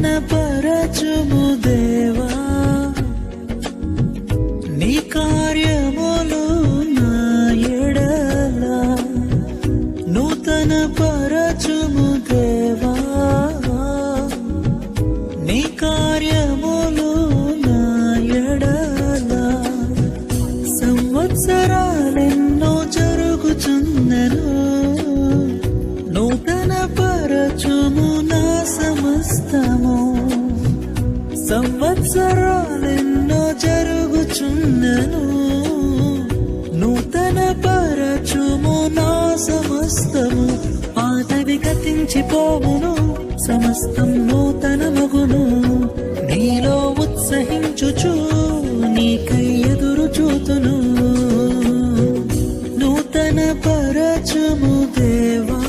నూతన పరచుము దేవా నీ కార్యములు నా ఎడల నూతన పరచుము దేవా నీ కార్యములు నా ఎడల సంవత్సరాలెన్నో జరుగుచున్నను నూతన పరచుము నా సమస్తము సంవత్సరాలెన్నో జరుగుచున్నను నూతన పరచుము నా సమస్తము పాతవి గతించిపోవును సమస్తం నూతన మగును నీలో ఉత్సహించుచు నీకై ఎదురు చూతును నూతన పరచుము దేవా